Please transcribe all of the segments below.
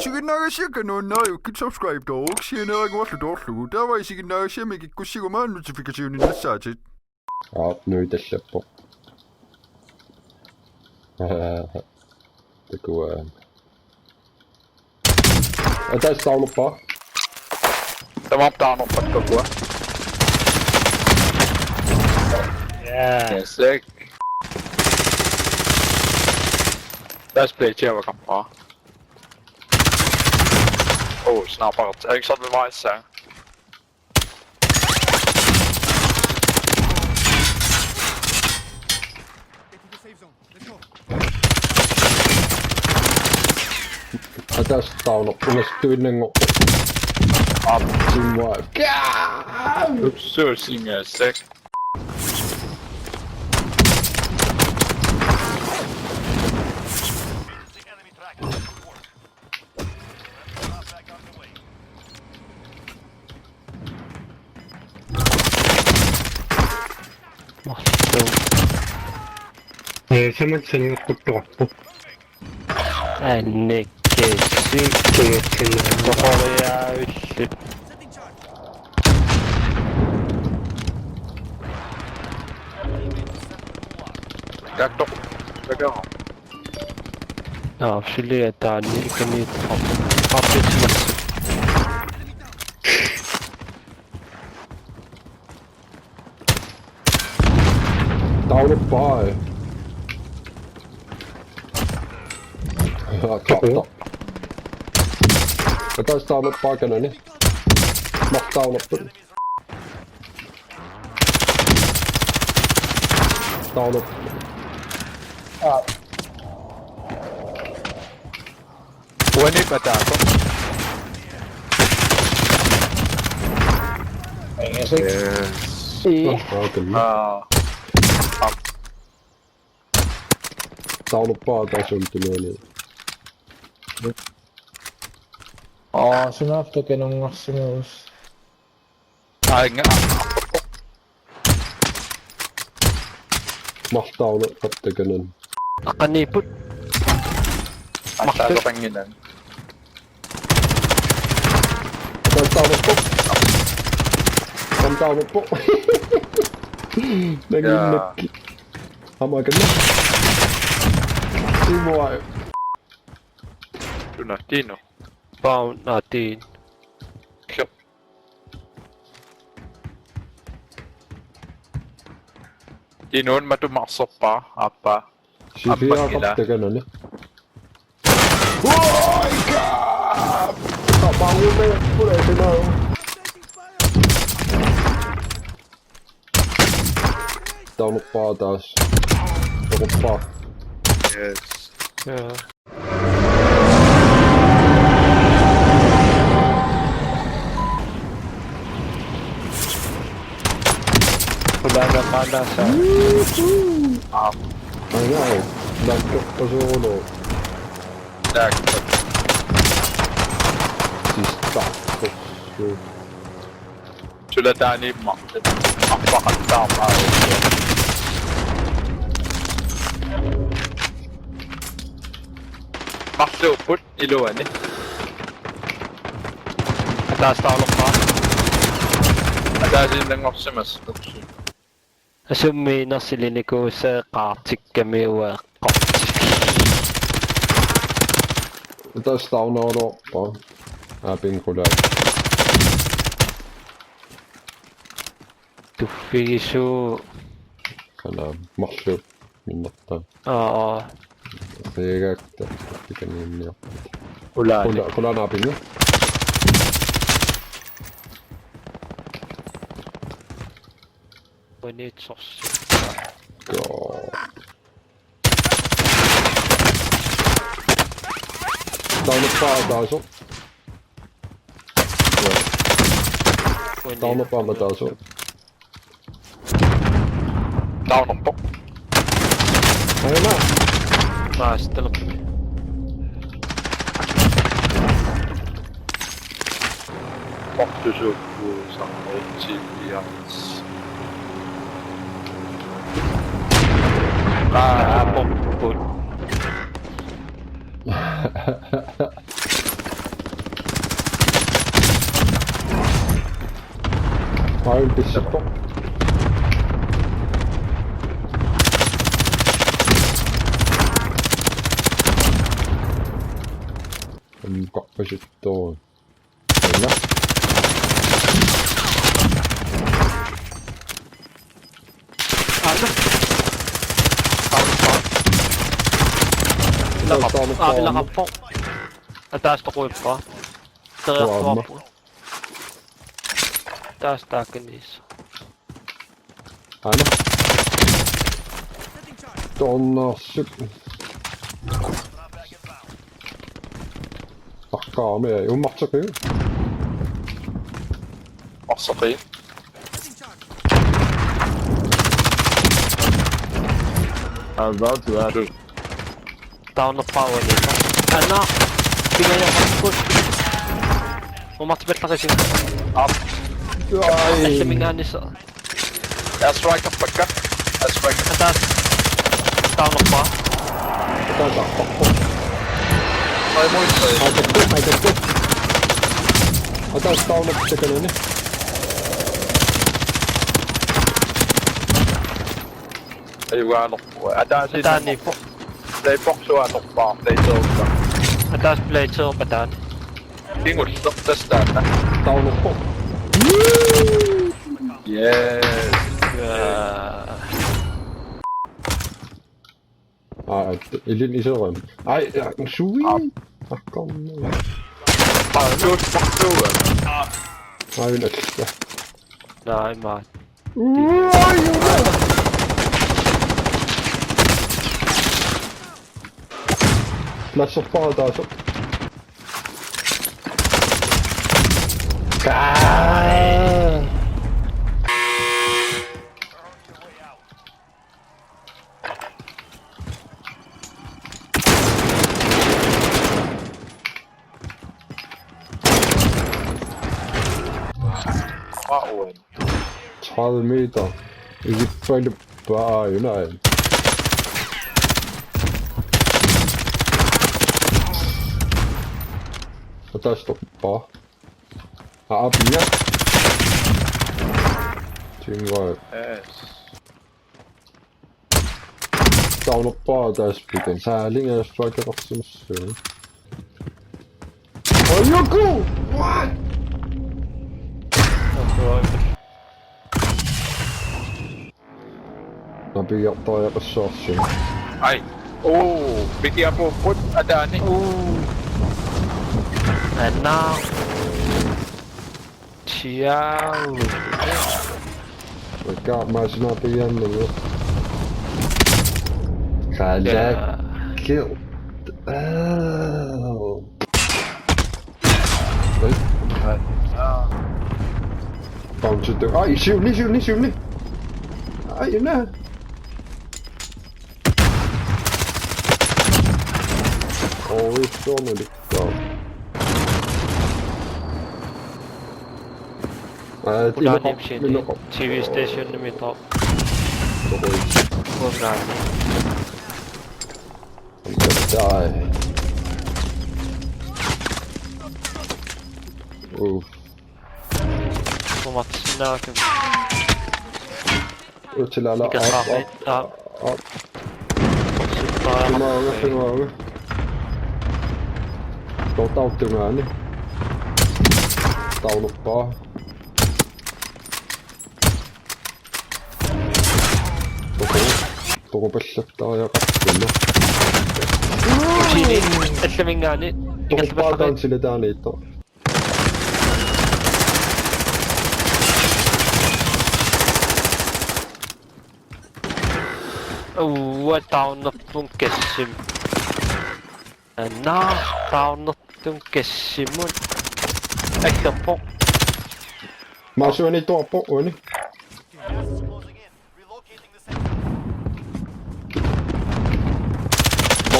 sige nagasya ka no na subscribe to siya na wala doorlu dawa sige nagasya may kusigo man notification na sa chat. Nu tässä på. Det går. Tässä on lupa. Tämä on täällä noppa koko. Yes, sick. Tässä play var kappaa. Oh, snappart. Jeg satt ved meg selv. Tästä on onnistuinen Absin vai. Så synger sick. Se on joku toppu. Änne kesi. Tuohon jää yksi. Kakto. Kakto. Ja, silietään niitä hapitsemassa. Taulu pae. Kakto. Tästä on paikana niin. Mahtaa olla. Taulu. Wani patako. Yes. Taulu paata syntynyt niin. Sinä aftoken on massimus. Ainga. Mahtaa olla kattekäinen. Akaniput. Mahtako penginan. Tästä on loppu. Antaa loppu. Näkin nekki. Hamaikainen. Simua. Tuna Dino. Paunatiin. Joo. Dino on matu maksoppaa. Appa. Siviä kattekäinen niin. Oikaa! Tapaa mulle pureisena on. Tää on luppaa taas. Luppaa. Yes. Joo. Udah panas ya. Ai näin. Lähtöpä solo. Lähtö. Siis takko. Sulla tää niin maksaa päälle. Maksaa put iluani. Tästä on lopaa. Tää sinne ngopsimassa. Summi nassili niinku se kaatsikkämi ue kaatsikki. Tästä on loppaa. Pinkuda. Tuffisu. Kana mahlu minnattaa. Aa. Seekäktä. Mikä niin jo. Ulani. Kula naapinga. Voi niitä sossi. Joo. Tää on luppaa taas on. Tää on luppaa mä taas on. Tää on loppu. Ai nää. Mä sitten loppu. Pohtusukku sanoo Chivians. Poppu. Ayun, pisip po. Buka pa siya ito. Ayun na. Ano? Bilang ka po. Ataas to kuip pa. Tara Wow, ko po. Taas takin is. Ano? Dynosaw. Takkaamme ei oo maksakıyor. Maksakay. About that. Down of power dito. Ano? Bigay ako ng push. Umatbet na kasi. Ai. Estimingan is. Airstrike of pagka. Airstrike. Ataas. Down of power. Tää tappaa. Ai muista ei. Aitettu. Otas taunut tekenen niin. Ei vaan loppua. Ataas Ataas niin po. Ei boksua noppaa. Ei tousta. Ataas blade so pataan. Kingusta tästä. Taunut po. Yes. Ai, ilin iso. Ai, sui. Takkamme. Boksua. Ai nyt. Näin mä. Ai, jumala. Flash of power taas. Vauen. 12 meter. Is it trying to buy, you know? Otas stoppaa. Apia. Tjingvar. Yes. Taunut taas piten. Säälinga striker oksimussa. Oh, joku! What? Nabi ottaa ja sossi. Ai. Piti apua put adani. And now. Ciao. Vaikka mä sinä tiedän jo. Kajak. Kill. Oh. Bounce it. Ai, syvni. Ai, nää. Oi, se on ylittää. Ulan hepsi TV station nimi to. Ulan. Die. Omat sinnaakukku. Sillä ala Mikä saa heittää? Timaaga. Tauttimaan. Taunuppaa. Tuko pessättää ja katsella. Sini, estimingaani. Tuko tanssiletaan niitä. Taunottun kessim. Taunottun kessimun. Ehkä po. Mä syöni tuo po'oni.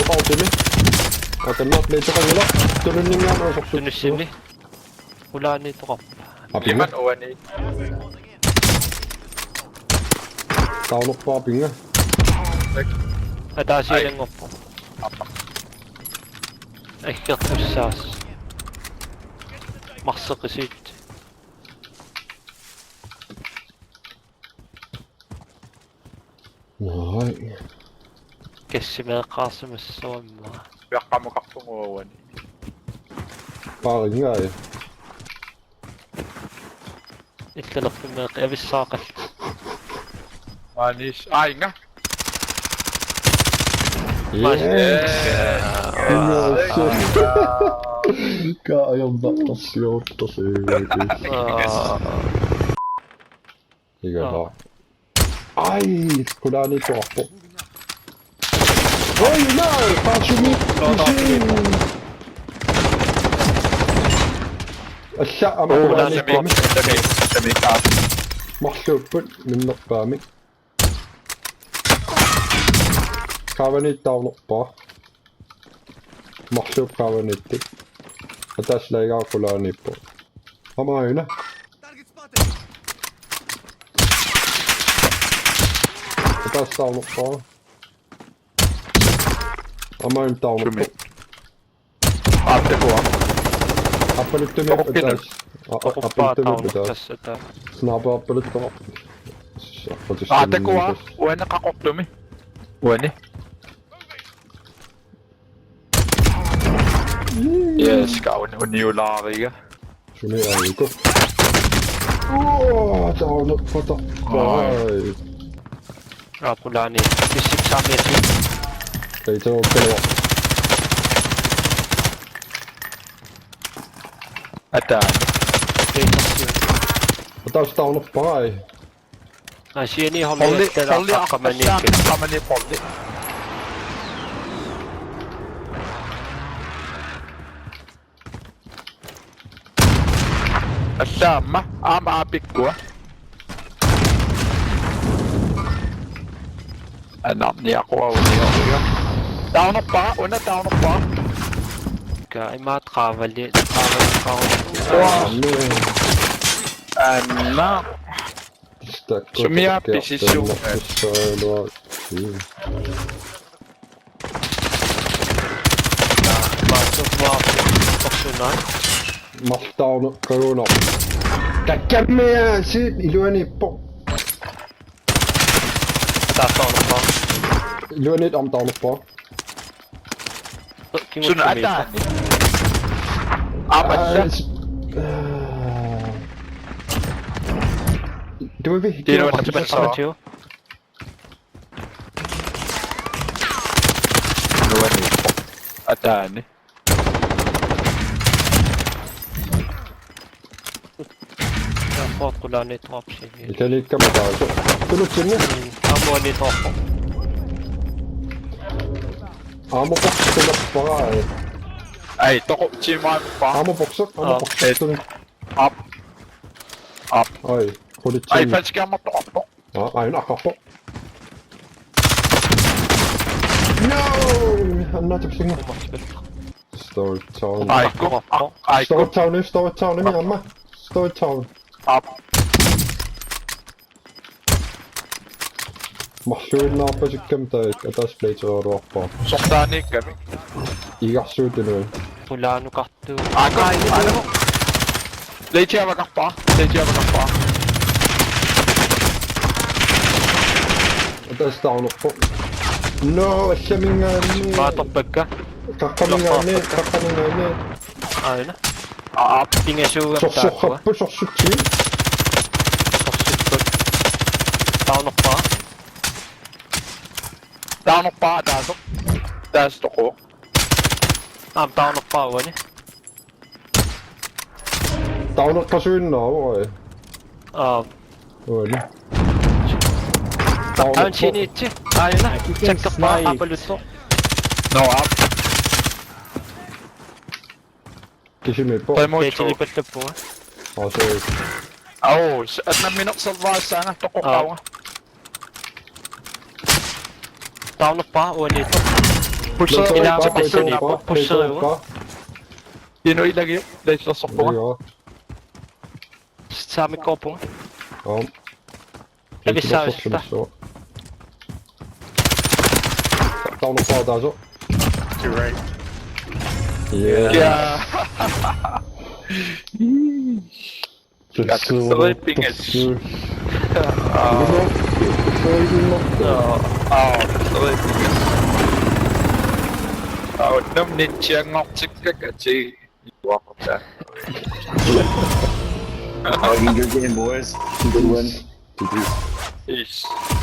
Tautini. Otan niitä kaikilla. Tulin niin mä osaksu. Tunnu simni. Ulan niitä kappaa. Apinga. Hieman oveni. Taunuppaa pinga. Tää siihen loppu. Ehkä tussaas. Maksakı siitä. Nej. Kessi meeqaarsimassua immaa. Piaqqamuqartumuuani. Bare ringe. Illalorpi meeqi avissaaqal. Maanis. Inga. Yes! Kaajan vattasijoutta siitä. Mikä vaan? Ai! Kun nää niin tuoppo. Oi näin! Pääsy mittisiin! Ässä amma kun nää niin tuoppo. Mahsuuppun minna päämi. Kavenit taunuppaa. Mahsuup kavenitti. Ja tässä leikaa kun nää nippu. Ama ynnä. Ja tässä taunuppaa. Ama ynnä taunuppaa. Aattepua. Appelit tymi pitäis. Appelit tymi pitäis. Tässä tää. Snaapa appelit tuolla. Aattepua. Uena kakottumi. Ueni. Yes, on niulaariga. Suni aiko. Taunuppa tappaa. Raapulaani. Missik saa mieti. Ei se oo pelaa. Ätään. Ei tossi. Ota sitä taunuppaa ei. Ai sieni holli ettellä akkameniinkin. Akkameni polli. Sama, ama pikkua. Namni ja kuouni oli jo. Taunuppaa, taunuppaa. Ei maat kaavali. Anna. Sumia pisissu. Mahtaunu korona. Käkkämmeä siit iluenippo. Taas taunuppaa. Iluenit am taunuppaa. Sun ätääni. Amassa. Du vi Det är nog inte bättre. Amatio. Ätääni. Potkulaan niitä lapsia. Mikä liikka mä taisin? Tulut sinne? Ammua niitä oppo. Aamupoksa tulla ei. Ei, toko chimaan paa. Aamupoksa? Ei. Tuli. Up. Ai, kulit Ai, sinne. fälskää mä toppo. Ai, nakappo. No! Anna tyksinga. Story town. Aiko. Story town, mi amma. Story town. Up. Mahsuin naapasikkem tai etäs pleitsoa ruoppaa. Sottaa nikkemi. Igassuutinui. Pulaanu kattuu. Aiko. Leitsi aivan kappaa. Etäs taunuppo. No, se minkä niin. Maa toppekka. Kakka minkä niin. Aina. Up. Pinge suuga Sossukappu, sossutsi. Taunuppaa. Taunuppaa tässä toko. Taunuppaa uoni. Taunukka synnaa voi. Voi. Käyn siinä itse. Aina. Tsekkapaa apelutto. No up. Kysymys po. Tai muut Teitsi lipettä puhua. Se ei. Oh, et mä minut salvaissa aina toko kauan. Taunuppaa uoni. Pussa Pussa. Hino illäkin leitsillä soppua. Joo. Sitten saamme kopun. Joo. Eli sä ois sitä. Taunukkaa taas on. You're right. Yeah. Got the sleeping is. Năm ninja ngọc chức các cả chi. Walk up there. Oh, good game, boys. Good win. Peace.